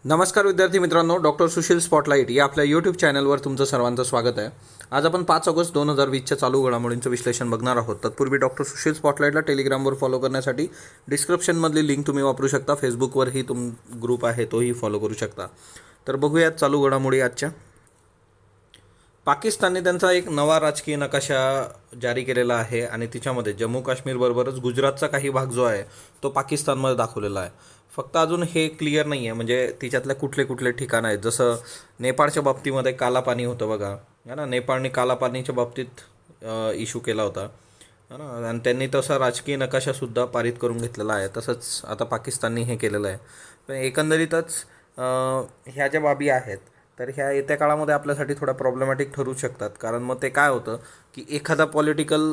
नमस्कार विद्यार्थी मित्रांनो, डॉक्टर सुशील स्पॉटलाईट या आपल्या यूट्यूब चॅनलवर तुमचं सर्वांचं स्वागत आहे. आज आपण 5 ऑगस्ट 2020च्या चालू घडामोडींचं विश्लेषण बघणार आहोत. तत्पूर्वी डॉक्टर सुशील स्पॉटलाईटला टेलिग्रामवर फॉलो करण्यासाठी डिस्क्रिप्शनमधली लिंक तुम्ही वापरू शकता. फेसबुकवरही ग्रुप आहे, तोही फॉलो करू शकता. तर बघूयात चालू घडामोडी आजच्या. पाकिस्तानने त्यांचा एक नवा राजकीय नकाशा जारी केलेला आहे आणि तिच्यामध्ये जम्मू काश्मीरबरोबरच गुजरातचा काही भाग जो आहे तो पाकिस्तानमध्ये दाखवलेला आहे. फक्त अजून हे क्लिअर नाही आहे म्हणजे तिच्यातल्या कुठले कुठले ठिकाणं आहेत. जसं नेपाळच्या बाबतीमध्ये काला पाणी होतं बघा, है ना. नेपाळने काला पाणीच्या बाबतीत इश्यू केला होता, है ना, आणि त्यांनी तसा राजकीय नकाशासुद्धा पारित करून घेतलेला आहे. तसंच आता पाकिस्तानने हे केलेलं आहे. पण एकंदरीतच ह्या ज्या बाबी आहेत तर ह्या येत्या काळामध्ये आपल्यासाठी थोड्या प्रॉब्लेमॅटिक ठरू शकतात. कारण मग ते काय होतं की एखादा पॉलिटिकल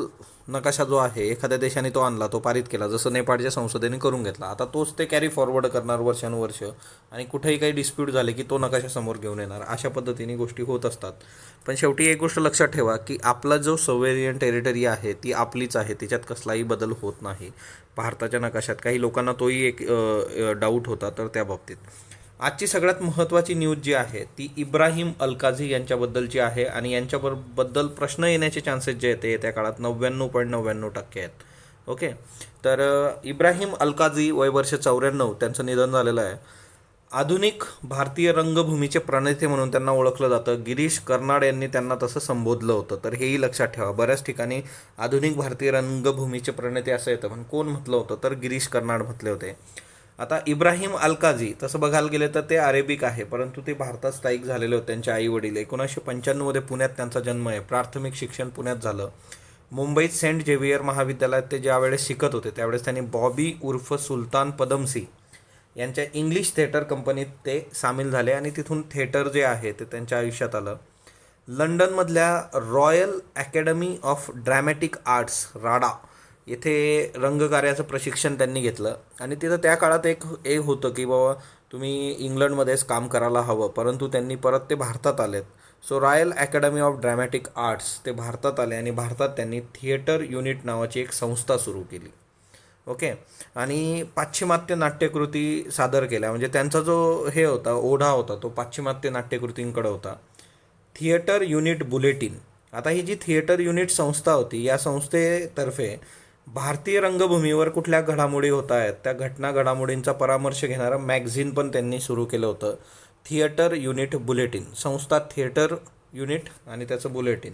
नकाशा जो आहे एखाद्या देशाने तो आणला, तो पारित केला, जसं नेपाळच्या संसदेने करून घेतला. आता तोच ते कॅरी फॉरवर्ड करणार वर्षानुवर्ष आणि कुठेही काही डिस्प्यूट झाले की तो नकाशा समोर घेऊन येणार. अशा पद्धतीने गोष्टी होत असतात. पण शेवटी एक गोष्ट लक्षात ठेवा की आपला जो सोव्हेरियन टेरिटरी आहे ती आपलीच आहे, तिच्यात कसलाही बदल होत नाही. भारताच्या नकाशात काही लोकांना तोही एक डाऊट होता. तर त्या बाबतीत आजची सगळ्यात महत्त्वाची न्यूज जी आहे ती इब्राहिम अलकाझी यांच्याबद्दलची आहे आणि यांच्याबद्दल प्रश्न येण्याचे चान्सेस जे आहेत ते येत्या काळात 99.99% आहेत. ओके, तर इब्राहिम अलकाझी वय वर्ष 94, त्यांचं निधन झालेलं आहे. आधुनिक भारतीय रंगभूमीचे प्रणेते म्हणून त्यांना ओळखलं जातं. गिरीश कर्नाड यांनी त्यांना तसं संबोधलं होतं. तर हेही लक्षात ठेवा. बऱ्याच ठिकाणी आधुनिक भारतीय रंगभूमीचे प्रणेते असं येतं, पण कोण म्हटलं होतं तर गिरीश कर्नाड म्हटले होते. आता इब्राहिम अलकाझी तसं बघायला गेले तर ते अरेबिक आहे, परंतु ते भारतात स्थायिक झालेले होते. त्यांचे आई वडील 1995 पुण्यात त्यांचा जन्म आहे. प्राथमिक शिक्षण पुण्यात झालं. मुंबईत सेंट झेवियर महाविद्यालयात ते ज्यावेळेस शिकत होते त्यावेळेस त्यांनी बॉबी उर्फ सुलतान पदमसी यांच्या इंग्लिश थिएटर कंपनीत ते सामील झाले आणि तिथून थिएटर जे आहे ते त्यांच्या आयुष्यात आलं. लंडनमधल्या royal academy of dramatic arts राडा येथे रंगकार्याचं प्रशिक्षण त्यांनी घेतलं आणि तिथं त्या काळात एक होतं की बाबा तुम्ही इंग्लंडमध्येच काम करायला हवं, परंतु त्यांनी परत ते भारतात आलेत. So royal academy of dramatic arts ते भारतात आले आणि भारतात त्यांनी थिएटर युनिट नावाची एक संस्था सुरू केली. ओके, आणि पाश्चिमात्य नाट्यकृती सादर केल्या. म्हणजे त्यांचा जो हे होता ओढा होता तो पाश्चिमात्य नाट्यकृतींकडे होता. Theatre unit bulletin. आता ही जी थिएटर युनिट संस्था होती या संस्थेतर्फे भारतीय रंगभूमीवर कुठल्या घडामोडी होत आहेत त्या घडामोडींचा परामर्श घेणारं मॅगझिन पण त्यांनी सुरू केलं होतं. थिएटर युनिट बुलेटिन, संस्था थिएटर युनिट आणि त्याचं बुलेटिन.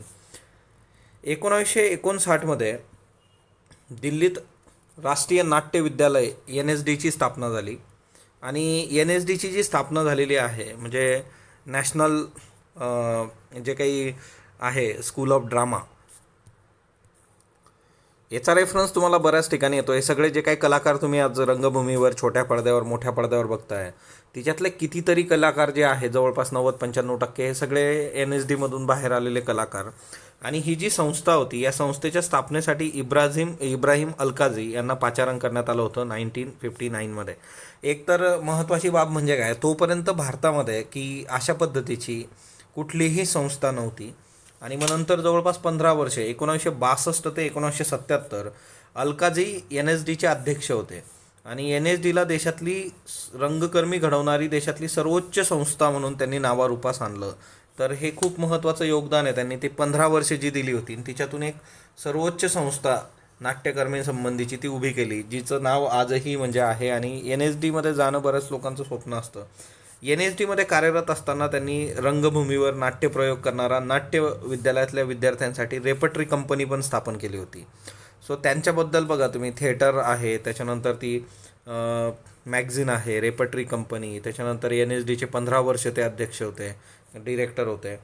1959 दिल्लीत राष्ट्रीय नाट्य विद्यालय NSDची स्थापना झाली आणि NSDची जी स्थापना झालेली आहे म्हणजे नॅशनल जे काही आहे स्कूल ऑफ ड्रामा, याचा रेफरन्स तुम्हाला बऱ्याच ठिकाणी येतो. हे सगळे जे काही कलाकार तुम्ही आज रंगभूमीवर छोट्या पडद्यावर मोठ्या पडद्यावर बघताय तिच्यातले कितीतरी कलाकार जे आहे जवळपास 90-95% हे सगळे NSDमधून बाहेर आलेले कलाकार. आणि ही जी संस्था होती या संस्थेच्या स्थापनेसाठी इब्राहिम अलकाझी यांना पाचारण करण्यात आलं होतं 1959. एक तर महत्त्वाची बाब म्हणजे काय, तोपर्यंत भारतामध्ये की अशा पद्धतीची कुठलीही संस्था नव्हती. आणि मग नंतर जवळपास 15 वर्षे 1962 ते 1977 अलकाझी NSDचे अध्यक्ष होते आणि NSDला देशातली रंगकर्मी घडवणारी देशातली सर्वोच्च संस्था म्हणून त्यांनी नावारूपास आणलं. तर हे खूप महत्त्वाचं योगदान आहे. त्यांनी ते 15 वर्षे जी दिली होती तिच्यातून एक सर्वोच्च संस्था नाट्यकर्मींसंबंधीची ती उभी केली, जिचं नाव आजही म्हणजे आहे. आणि NSDमध्ये जाणं बऱ्याच लोकांचं स्वप्न असतं. NSDमध्ये कार्यरत असताना त्यांनी रंगभूमीवर नाट्यप्रयोग करणारा नाट्य विद्यालयातल्या विद्यार्थ्यांसाठी रेपटरी कंपनी पण स्थापन केली होती. सो त्यांच्याबद्दल बघा तुम्ही, थिएटर आहे, त्याच्यानंतर ती मॅगझिन आहे, रेपटरी कंपनी, त्याच्यानंतर NSDचे 15 वर्ष ते अध्यक्ष होते, डिरेक्टर होते.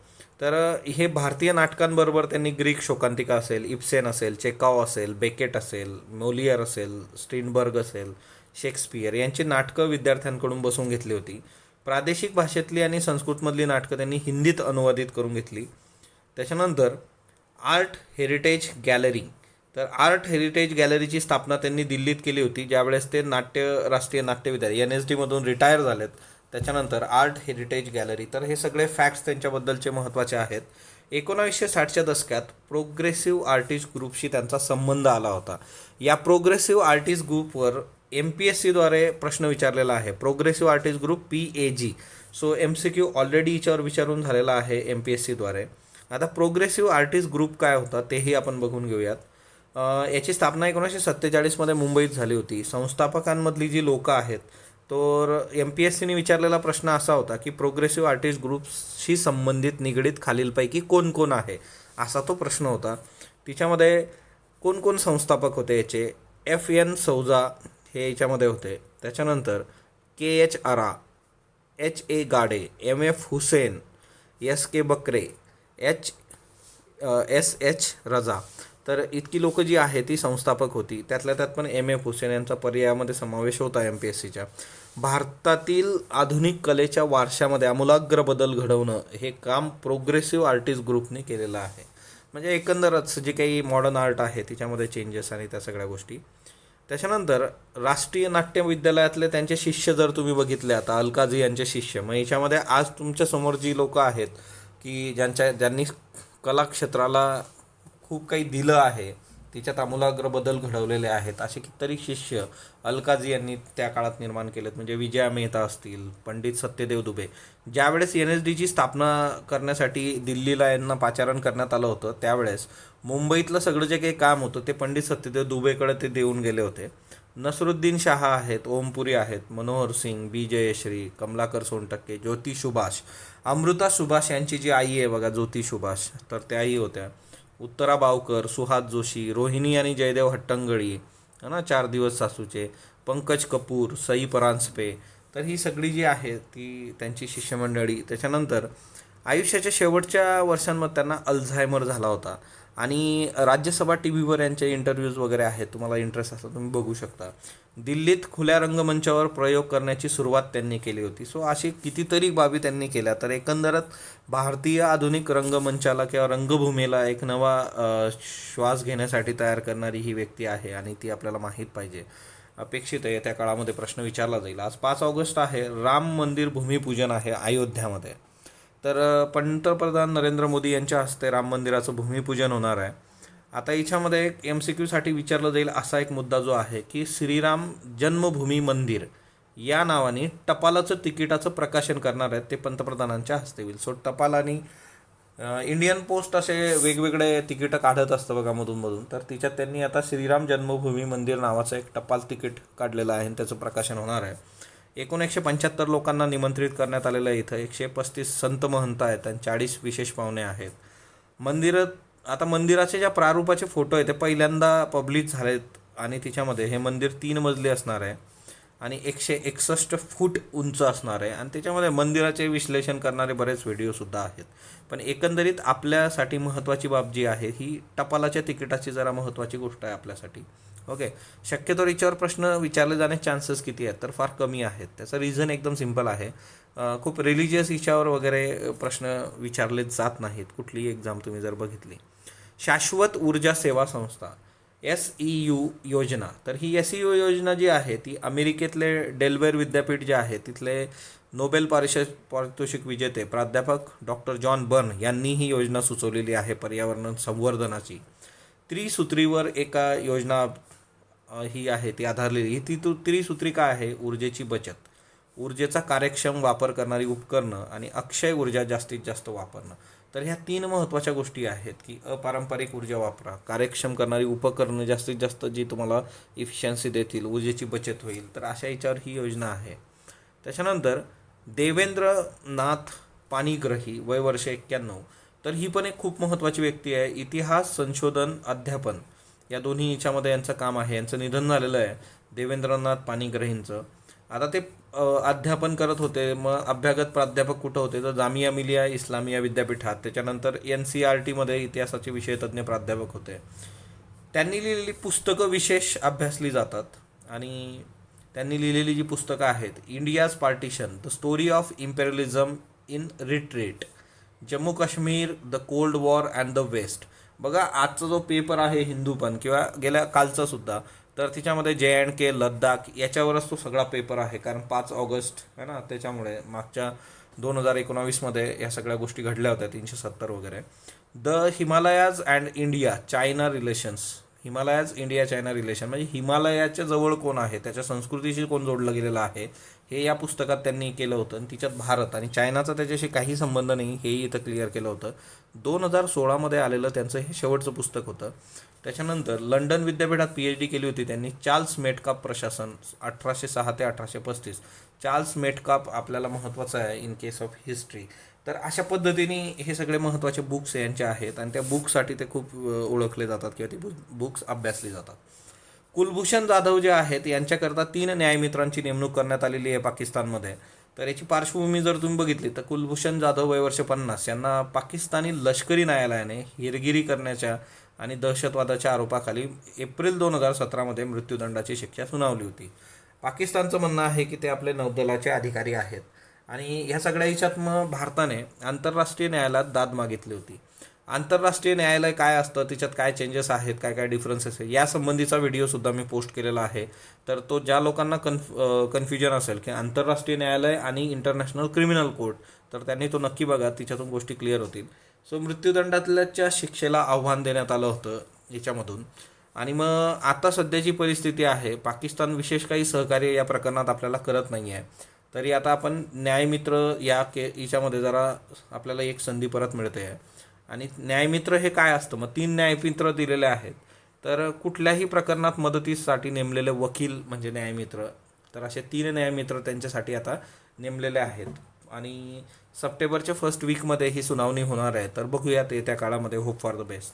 तर हे भारतीय नाटकांबरोबर त्यांनी ग्रीक शोकांतिका असेल, इब्सेन असेल, चेकॉव असेल, बेकेट असेल, मोलियर असेल, स्ट्रिनबर्ग असेल, शेक्सपियर यांची नाटकं विद्यार्थ्यांकडून बसवून घेतली होती. प्रादेशिक भाषेतली आणि संस्कृतमधली नाटकं त्यांनी हिंदीत अनुवादित करून घेतली. त्याच्यानंतर आर्ट हेरिटेज गॅलरी, तर आर्ट हेरिटेज गॅलरीची स्थापना त्यांनी दिल्लीत केली होती ज्यावेळेस ते राष्ट्रीय नाट्य विद्यालय NSDमधून रिटायर झालेत. त्याच्यानंतर आर्ट हेरिटेज गॅलरी. तर हे सगळे फॅक्ट्स त्यांच्याबद्दलचे महत्त्वाचे आहेत. 1960च्या दशकात प्रोग्रेसिव्ह आर्टिस्ट ग्रुपशी त्यांचा संबंध आला होता. या प्रोग्रेसिव्ह आर्टिस्ट ग्रुपवर MPSCद्वारे प्रश्न विचारलेला आहे, progressive artist group PAG. So MCQ already याच्यावर विचारून झालेला आहे MPSCद्वारे. आता प्रोग्रेसिव्ह आर्टिस्ट ग्रुप काय होता तेही आपण बघून घेऊयात. याची स्थापना 1947मध्ये मुंबईत झाली होती. संस्थापकांमधली जी लोकं आहेत, तर MPSCने विचारलेला प्रश्न असा होता की प्रोग्रेसिव्ह आर्टिस्ट ग्रुप्सशी संबंधित निगडीत खालीलपैकी कोण कोण आहे, असा तो प्रश्न होता. तिच्यामध्ये कोण कोण संस्थापक होते याचे, FN सौजा हे याच्यामध्ये होते. त्याच्यानंतर KH आरा, HA गाडे, MF हुसेन, SK बकरे, SH रजा. तर इतकी लोकं जी आहे ती संस्थापक होती. त्यातल्या त्यात पण MF हुसेन यांचा पर्यायामध्ये समावेश होता MPSCच्या. भारतातील आधुनिक कलेच्या वारशामध्ये आमूलाग्र बदल घडवणं हे काम प्रोग्रेसिव्ह आर्टिस्ट ग्रुपने केलेलं आहे. म्हणजे एकंदरच जे काही मॉडर्न आर्ट आहे तिच्यामध्ये चेंजेस आणि त्या सगळ्या गोष्टी. त्याच्यानंतर राष्ट्रीय नाट्य विद्यालयातले त्यांचे शिष्य जर तुम्ही बघितले, आता अलकाजी यांचे शिष्य, मग याच्यामध्ये आज तुमच्यासमोर जी लोकं आहेत की ज्यांनी कला क्षेत्राला खूप काही दिलं आहे, तिच्यात आमूलाग्र बदल घडवलेले आहेत, असे कितीतरी शिष्य अलकाजी यांनी त्या काळात निर्माण केलेत. म्हणजे विजया मेहता असतील, पंडित सत्यदेव दुबे. ज्यावेळेस NSDची स्थापना करण्यासाठी दिल्लीला यांना पाचारण करण्यात आलं होतं, त्यावेळेस मुंबईतलं सगळं जे काही काम होतं ते पंडित सत्यदेव दुबेकडे ते देऊन गेले होते. नसरुद्दीन शाह आहेत, ओमपुरी आहेत, मनोहर सिंग, B जयश्री, कमलाकर सोनटक्के, ज्योती सुभाष, अमृता सुभाष यांची जी आई आहे बघा, ज्योती सुभाष, तर त्याही होत्या. उत्तरा बावकर, सुहास जोशी, रोहिणी आणि जयदेव हट्टंगडी, है ना, 4 दिवस सासूचे, पंकज कपूर, सई परांजपे. तर ही सगळी जी आहे ती त्यांची शिष्यमंडळी. त्याच्यानंतर आयुष्याच्या शेवटच्या वर्षांमध्ये त्यांना अल्झायमर झाला होता आणि राज्यसभा TVवर यांचे इंटरव्ह्यूज वगैरे आहेत, तुम्हाला इंटरेस्ट असला तुम्ही बघू शकता. दिल्लीत खुल्या रंगमंचावर प्रयोग करण्याची सुरुवात त्यांनी केली होती. सो अशी कितीतरी बाबी त्यांनी केल्या. तर एकंदरच भारतीय आधुनिक रंगमंचाला किंवा रंगभूमीला एक नवा श्वास घेण्यासाठी तयार करणारी ही व्यक्ती आहे आणि ती आपल्याला माहीत पाहिजे. अपेक्षित आहे त्या काळामध्ये प्रश्न विचारला जाईल. आज 5 ऑगस्ट आहे, राम मंदिर भूमिपूजन आहे अयोध्यामध्ये. तर पंतप्रधान नरेंद्र मोदी यांच्या हस्ते राम मंदिराचं भूमिपूजन होणार आहे. आता याच्यामध्ये एक MCQसाठी विचारलं जाईल असा एक मुद्दा जो आहे की श्रीराम जन्मभूमी मंदिर या नावाने टपालाचं तिकिटाचं प्रकाशन करणार आहेत, ते पंतप्रधानांच्या हस्ते होईल. सो टपाल आणि इंडियन पोस्ट असे वेगवेगळे तिकीटं काढत असतं बघा मधून, तर तिच्यात त्यांनी आता श्रीराम जन्मभूमी मंदिर नावाचं एक टपाल तिकीट काढलेलं आहे आणि त्याचं प्रकाशन होणार आहे. एकूण 175 लोकांना निमंत्रित करण्यात आलेलं आहे. इथं 135 संत महंत आहेत आणि 40 विशेष पाहुणे आहेत. मंदिराचे ज्या प्रारूपाचे फोटो आहेत ते पहिल्यांदा पब्लिश झालेत आणि तिच्यामध्ये हे मंदिर 3 मजली असणार आहे आणि 161 फूट उंच असणार आहे आणि त्याच्यामध्ये मंदिराचे विश्लेषण करणारे बरेच व्हिडिओसुद्धा आहेत. पण एकंदरीत आपल्यासाठी महत्त्वाची बाब जी आहे ही टपालाच्या तिकिटाची जरा महत्त्वाची गोष्ट आहे आपल्यासाठी. ओके, शक्यतो याच्यावर प्रश्न विचारले जाण्याचे चान्सेस किती आहेत, तर फार कमी आहेत. त्याचं रिझन एकदम सिम्पल आहे, खूप रिलिजियस याच्यावर वगैरे प्रश्न विचारले जात नाहीत कुठलीही एक्झाम तुम्ही जर बघितली. शाश्वत ऊर्जा सेवा संस्था SEU योजना, तर ही SEU योजना जी आहे ती अमेरिकेतले डेल्वेर विद्यापीठ जे आहे तिथले नोबेल पारितोषिक विजेते प्राध्यापक डॉक्टर जॉन बर्न यांनी ही योजना सुचवलेली आहे पर्यावरण संवर्धनाची. त्रिसूत्रीवर एका योजना ही आहे ती आधारलेली. ही त्रिसूत्री काय आहे, ऊर्जेची बचत, ऊर्जेचा कार्यक्षम वापर करणारी उपकरणं आणि अक्षय ऊर्जा जास्तीत जास्त वापरणं. तर ह्या 3 महत्त्वाच्या गोष्टी आहेत की अपारंपरिक ऊर्जा वापरा, कार्यक्षम करणारी उपकरणं जास्तीत जास्त जी तुम्हाला इफिशियन्सी देतील, ऊर्जेची बचत होईल, तर अशा याच्यावर ही योजना आहे. त्याच्यानंतर देवेंद्रनाथ पाणिग्रही, वय वर्ष 91, तर ही पण एक खूप महत्त्वाची व्यक्ती आहे. इतिहास, संशोधन, अध्यापन या दोन्ही याच्यामध्ये यांचं काम आहे. यांचं निधन झालेलं आहे देवेंद्रनाथ पाणिग्रहींचं. आता ते अध्यापन करत होते, मग अभ्यागत प्राध्यापक कुठं होते तर जामिया मिलिया इस्लामिया विद्यापीठात. त्याच्यानंतर NCERTमध्ये इतिहासाचे विषयतज्ञ प्राध्यापक होते. त्यांनी लिहिलेली पुस्तकं विशेष अभ्यासली जातात आणि त्यांनी लिहिलेली जी पुस्तकं आहेत, India's partition, the story of imperialism in retreat, Jammu Kashmir, the cold war and the west. बघा आजचा जो पेपर आहे हिंदूपण किंवा गेल्या कालचा सुद्धा, तर तिच्यामध्ये JNK, लद्दाख याच्यावरच तो सगळा पेपर आहे. कारण 5 ऑगस्ट आहे ना, त्याच्यामुळे मागच्या 2019मध्ये या सगळ्या गोष्टी घडल्या होत्या, 370 वगैरे. The Himalayas and India China relations, Himalayas India China relation, म्हणजे हिमालयाच्या जवळ कोण आहे, त्याच्या संस्कृतीशी कोण जोडलं गेलेलं आहे, हे या पुस्तकात त्यांनी केलं होतं. आणि तिच्यात भारत आणि चायनाचा त्याच्याशी काही संबंध नाही हेही इथं क्लिअर केलं होतं. 2016मध्ये आलेलं त्यांचं हे शेवटचं पुस्तक होतं. त्याच्यानंतर लंडन विद्यापीठात PhD केली होती त्यांनी. चार्ल्स मेटकाप प्रशासन 1806 ते 1835. चार्ल्स मेटकाप आपल्याला महत्त्वाचं आहे इन केस ऑफ हिस्ट्री. तर अशा पद्धतीने हे सगळे महत्त्वाचे बुक्स यांचे आहेत आणि त्या बुकसाठी ते खूप ओळखले जातात किंवा ती बुक्स अभ्यासली जातात. कुलभूषण जाधव जे आहेत यांच्याकरता 3 न्यायमित्रांची नेमणूक करण्यात आलेली आहे पाकिस्तानमध्ये. तर याची पार्श्वभूमी जर तुम्ही बघितली तर कुलभूषण जाधव वय वर्ष 50 यांना पाकिस्तानी लष्करी न्यायालयाने हेरगिरी करण्याच्या आणि दहशतवादाच्या आरोपाखाली एप्रिल 2017मध्ये मृत्यूदंडाची शिक्षा सुनावली होती. पाकिस्तानचं म्हणणं आहे की ते आपले नौदलाचे अधिकारी आहेत आणि ह्या सगळ्या ह्याच्यात मग भारताने आंतरराष्ट्रीय न्यायालयात दाद मागितली होती. आंतरराष्ट्रीय न्यायालय काय असतं, त्याच्यात काय चेंजेस आहेत, काय काय डिफरन्सेस आहे, यासंबंधीचा व्हिडिओसुद्धा मी पोस्ट केलेला आहे. तर तो ज्या लोकांना कन्फ्युजन असेल की आंतरराष्ट्रीय न्यायालय आणि इंटरनॅशनल क्रिमिनल कोर्ट, तर त्यांनी तो नक्की बघा, तिच्यातून गोष्टी क्लिअर होतील. सो मृत्यूदंडातल्याच्या शिक्षेला आव्हान देण्यात आलं होतं याच्यामधून. आणि मग आता सध्याची परिस्थिती आहे, पाकिस्तान विशेष काही सहकार्य या प्रकरणात आपल्याला करत नाही आहे. तरी आता आपण न्यायमित्र याच्यामध्ये जरा आपल्याला एक संधी परत मिळते आहे. आणि न्यायमित्र हे काय असतं, मग 3 न्यायमित्र दिलेले आहेत. तर कुठल्याही प्रकरणात मदतीसाठी नेमलेले वकील म्हणजे न्यायमित्र. तर असे 3 न्यायमित्र त्यांच्यासाठी आता नेमलेले आहेत आणि सप्टेंबरच्या फर्स्ट वीकमध्ये ही सुनावणी होणार आहे. तर बघूयात येत्या काळामध्ये, होप फॉर द बेस्ट.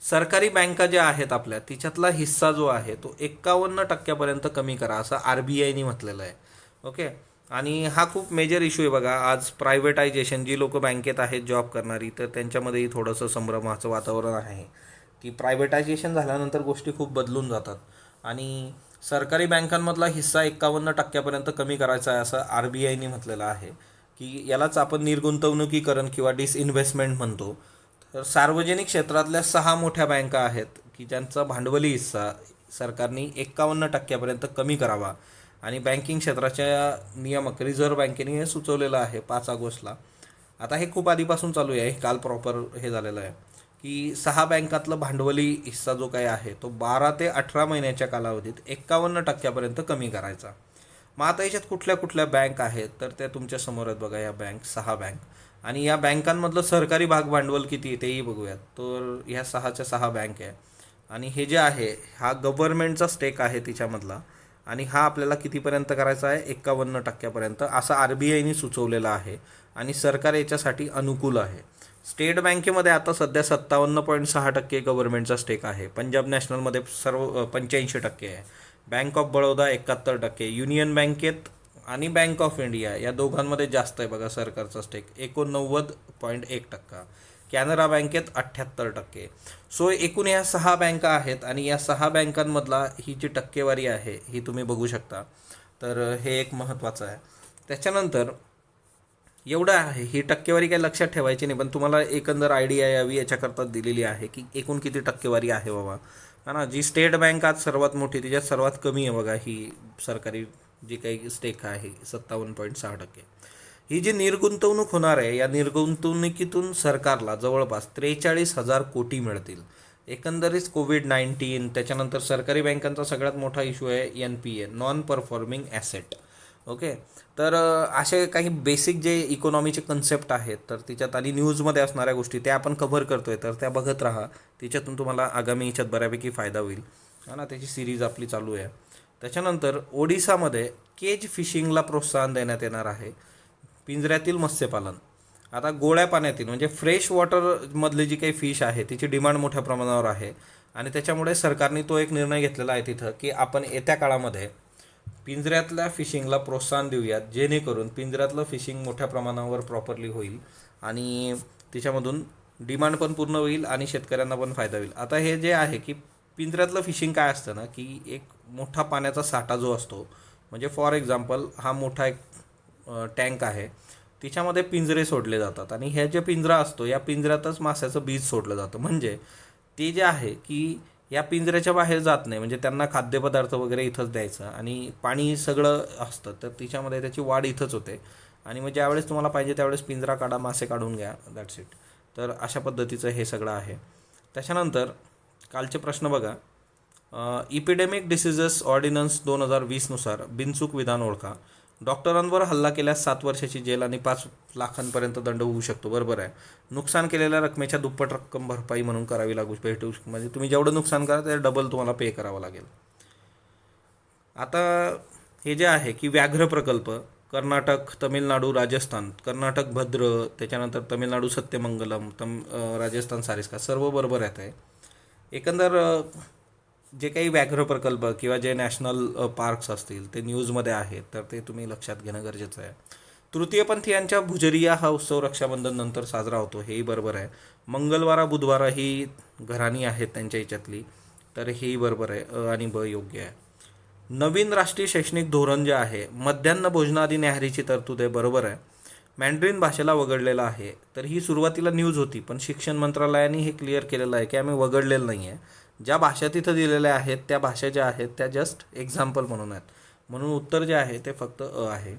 सरकारी बँका ज्या आहेत आपल्या, तिच्यातला हिस्सा जो आहे तो 51% कमी करा, असं RBIने म्हटलेलं आहे. ओके. आणि हा खूप मेजर इश्यू आहे बघा. आज प्रायव्हेटायझेशन, जी लोक बँकेत आहेत जॉब करणारी, तर त्यांच्यामध्येही थोडंसं संभ्रमाचं वातावरण आहे की प्रायव्हेटायझेशन झाल्यानंतर गोष्टी खूप बदलून जातात. आणि सरकारी बँकांमधला हिस्सा 51% कमी करायचा आहे असं RBIने म्हटलेलं आहे. की यालाच आपण निर्गुंतवणुकीकरण किंवा डिसइन्व्हेस्टमेंट म्हणतो. तर सार्वजनिक क्षेत्रातल्या 6 मोठ्या बँका आहेत की ज्यांचा भांडवली हिस्सा सरकारने 51% कमी करावा. आणि बँकिंग क्षेत्राच्या नियामक रिझर्व्ह बँकेने हे सुचवलेलं आहे 5 ऑगस्टला. आता हे खूप आधीपासून चालू आहे, काल प्रॉपर हे झालेलं आहे की 6 बँकातलं भांडवली हिस्सा जो काही आहे तो 12 ते 18 महिन्याच्या कालावधीत 51% कमी करायचा. मग आता याच्यात कुठल्या कुठल्या बँक आहेत, तर त्या तुमच्या समोर आहेत बघा, या बँक 6 बँक. आणि या बँकांमधलं सरकारी भाग भांडवल किती आहे तेही बघूयात. तर ह्या 6च्या 6 बँक आहे आणि हे जे आहे हा गव्हर्नमेंटचा स्टेक आहे तिच्यामधला. आणि हा आपल्याला कितीपर्यंत करायचा आहे, 51% असं RBIने सुचवलेलं आहे. आणि सरकार याच्यासाठी अनुकूल आहे. स्टेट बँकेमध्ये आता सध्या 57.6% गव्हर्नमेंटचा स्टेक आहे. पंजाब नॅशनलमध्ये 85% आहे. बँक ऑफ बडोदा 71%, युनियन बँकेत आणि बँक ऑफ इंडिया या दोघांमध्ये जास्त आहे बघा सरकारचा स्टेक, 89.1%. कॅनरा बँकेत 78%. सो एकूण या 6 बँका आहेत आणि या 6 बँकांमधला ही जी टक्केवारी आहे ही तुम्ही बघू शकता. तर हे एक महत्त्वाचं आहे. त्याच्यानंतर एवढं आहे, ही टक्केवारी काही लक्षात ठेवायची नाही, पण तुम्हाला एकंदर आयडिया यावी याच्याकरता दिलेली आहे की एकूण किती टक्केवारी आहे बाबा. हा ना, जी स्टेट बँक आज सर्वात मोठी, तिच्यात सर्वात कमी आहे बघा ही सरकारी जी काही स्टेक आहे 57.6%. ही जी निर्गुंतवणूक होणार आहे, या निर्गुंतवणुकीतून सरकारला जवळपास 43,000 कोटी मिळतील. एकंदरीत कोविड-19, त्याच्यानंतर सरकारी बँकांचा सगळ्यात मोठा इश्यू आहे NPA, non performing asset. Okay. तर असे काही बेसिक जे इकॉनॉमीचे कन्सेप्ट आहेत, तर तिच्यात आणि न्यूजमध्ये असणाऱ्या गोष्टी त्या आपण कव्हर करतोय, तर त्या बघत राहा. तिच्यातून तुम्हाला आगामी याच्यात बऱ्यापैकी फायदा होईल. हा ना, त्याची सिरीज आपली चालू आहे. त्याच्यानंतर ओडिसामध्ये केज फिशिंगला प्रोत्साहन देण्यात येणार आहे. पिंजऱ्यातील मत्स्यपालन, आता गोड्या पाण्यातील म्हणजे फ्रेश वॉटरमधली जी काही फिश आहे तिची डिमांड मोठ्या प्रमाणावर आहे. आणि त्याच्यामुळे सरकारने तो एक निर्णय घेतलेला आहे तिथं की आपण येत्या काळामध्ये पिंजऱ्यातल्या फिशिंगला प्रोत्साहन देऊयात, जेणेकरून पिंजऱ्यातलं फिशिंग मोठ्या प्रमाणावर प्रॉपरली होईल आणि तिच्यामधून डिमांड पण पूर्ण होईल आणि शेतकऱ्यांना पण फायदा होईल. आता हे जे आहे की पिंजऱ्यातलं फिशिंग काय असतं ना, की एक मोठा पाण्याचा साठा जो असतो, म्हणजे फॉर एक्झाम्पल हा मोठा एक टँक आहे, तिच्यामध्ये पिंजरे सोडले जातात आणि ह्या जे पिंजरा असतो या पिंजऱ्यातच माशाचं बीज सोडलं जातं. म्हणजे ते जे आहे की या पिंजऱ्याच्या बाहेर जात नाही, म्हणजे त्यांना खाद्यपदार्थ वगैरे इथंच द्यायचं आणि पाणी सगळं असतं, तर तिच्यामध्ये त्याची वाढ इथंच होते. आणि मग ज्यावेळेस तुम्हाला पाहिजे त्यावेळेस पिंजरा काढा, मासे काढून घ्या, दॅट्स इट. तर अशा पद्धतीचं हे सगळं आहे. त्याच्यानंतर कालचे प्रश्न बघा. इपिडेमिक डिसीजेस ऑर्डिनन्स 2020नुसार बिनचूक विधान ओळखा. डॉक्टरांवर हल्ला केल्यास 7 वर्षाची जेल आणि 5 लाखांपर्यंत दंड होऊ शकतो. बरोबर आहे. नुकसान केलेल्या रकमेच्या दुप्पट रक्कम भरपाई म्हणून करावी भेटू म्हणजे तुम्ही जेवढं नुकसान करा ते डबल तुम्हाला पे करावं लागेल. आता हे जे आहे की व्याघ्र प्रकल्प कर्नाटक, तमिळनाडू, राजस्थान, कर्नाटक भद्र, त्याच्यानंतर तमिळनाडू सत्यमंगलम, राजस्थान सारिस्का सर्व बरोबर येत आहे. एकंदर जे काही व्याघ्र प्रकल्प किंवा जे नॅशनल पार्क्स असतील ते न्यूजमध्ये आहेत, तर ते तुम्ही लक्षात घेणं गरजेचं आहे. तृतीयपंथीयांच्या भुजरिया हा उत्सव रक्षाबंधन नंतर साजरा होतो, हेही बरोबर आहे. मंगळवारा बुधवारा ही घराणी आहेत त्यांच्या ह्याच्यातली, तर हेही बरोबर आहे. आणि ब योग्य आहे. नवीन राष्ट्रीय शैक्षणिक धोरण जे आहे मध्यान्ह भोजनाआधी न्याहारीची तरतूद आहे, बरोबर आहे. मॅन्ड्रिन भाषेला वगळलेलं आहे, तर ही सुरुवातीला न्यूज होती, पण शिक्षण मंत्रालयाने हे क्लिअर केलेलं आहे की आम्ही वगळलेलं नाही आहे. ज्या भाषा तिथं दिलेल्या आहेत त्या भाषा ज्या आहेत त्या जस्ट एक्झाम्पल म्हणून आहेत, म्हणून उत्तर जे आहे ते फक्त अ आहे.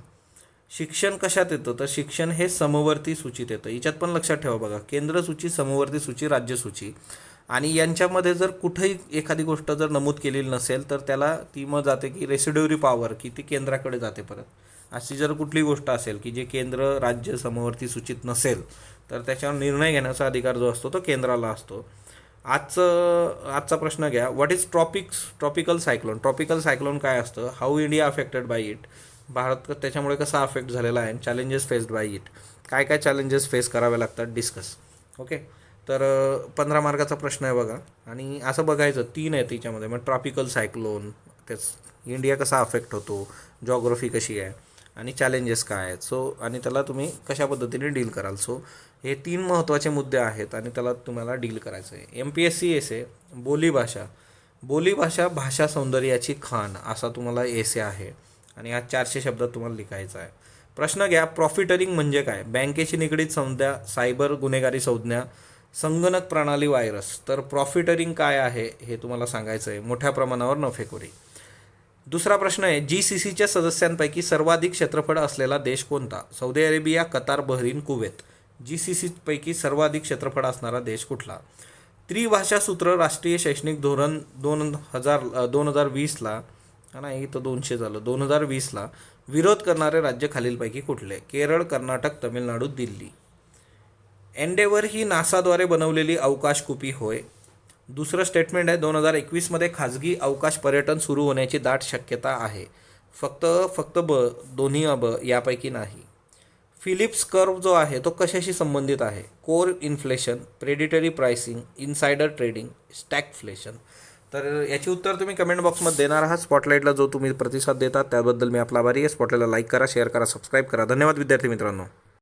शिक्षण कशात येतं, तर शिक्षण हे समवर्ती सूचीत येतं. याच्यात पण लक्षात ठेवा बघा, केंद्र सूची, समवर्ती सूची, राज्य सूची, आणि यांच्यामध्ये जर कुठेही एखादी गोष्ट जर नमूद केलेली नसेल तर त्याला ती मग जाते की रेसिड्युरी पॉवर, की ती केंद्राकडे जाते परत. अशी जर कुठली गोष्ट असेल की जे केंद्र राज्य समवर्ती सूचीत नसेल तर त्याच्यावर निर्णय घेण्याचा अधिकार जो असतो तो केंद्राला असतो. आजचा प्रश्न घ्या. What is tropical cyclone. Tropical cyclone काय असतं, how India affected by it, Bharat त्याच्यामुळे कसा अफेक्ट झालेला आहे, चॅलेंजेस फेस्ड बाय इट, काय काय चॅलेंजेस फेस करावे लागतात, डिस्कस. ओके, तर 15 मार्काचा प्रश्न आहे बघा. आणि असं बघायचं 3 आहे तिच्यामध्ये, मग ट्रॉपिकल सायक्लोन, तेच इंडिया कसा अफेक्ट होतो, जॉग्रफी कशी आहे, आणि चॅलेंजेस काय आहेत. सो आणि त्याला तुम्ही कशा पद्धतीने डील कराल. सो हे 3 महत्त्वाचे मुद्दे आहेत आणि त्याला तुम्हाला डील करायचं आहे. MPSC एसे बोलीभाषा. बोलीभाषा भाषा सौंदर्याची खाण असा तुम्हाला एसे आहे आणि हा 400 शब्दात तुम्हाला लिहायचा आहे. प्रश्न घ्या. प्रॉफिटरिंग म्हणजे काय. बँकेशी निगडीत संज्ञा, सायबर गुन्हेगारी संज्ञा, संगणक प्रणाली, व्हायरस. तर प्रॉफिटरिंग काय आहे हे तुम्हाला सांगायचं आहे. मोठ्या प्रमाणावर नफेखोरी. दुसरा प्रश्न आहे, GCCच्या सदस्यांपैकी सर्वाधिक क्षेत्रफळ असलेला देश कोणता. Saudi Arabia, Qatar, Bahrain, Kuwait. GCC पैकी सर्वाधिक क्षेत्रफळ असणारा देश कुठला. त्रिभाषा सूत्र राष्ट्रीय शैक्षणिक धोरण 2020ला, नाही इथं 200 झालं, 2020ला विरोध करणारे राज्य खालीलपैकी कुठले. केरळ, कर्नाटक, तमिळनाडू, दिल्ली. एन्डेव्हर ही नासाद्वारे बनवलेली अवकाश कुपी होय. दुसरं स्टेटमेंट आहे, 2021मध्ये खाजगी अवकाश पर्यटन सुरू होण्याची दाट शक्यता आहे. फक्त ब, दोन्ही ब यापैकी नाही. फिलिप्स कर्व जो आहे तो कशाशी संबंधित आहे. Core inflation, predatory pricing, insider trading, stagflation. तर याची उत्तर तुम्ही कमेंट बॉक्समध्ये देणार आहात. स्पॉटलाईटला जो तुम्ही प्रतिसाद देतात त्याबद्दल मी आपला आभारी आहे. स्पॉटलाईटला लाईक करा, शेअर करा, सबस्क्राईब करा. धन्यवाद विद्यार्थी मित्रांनो.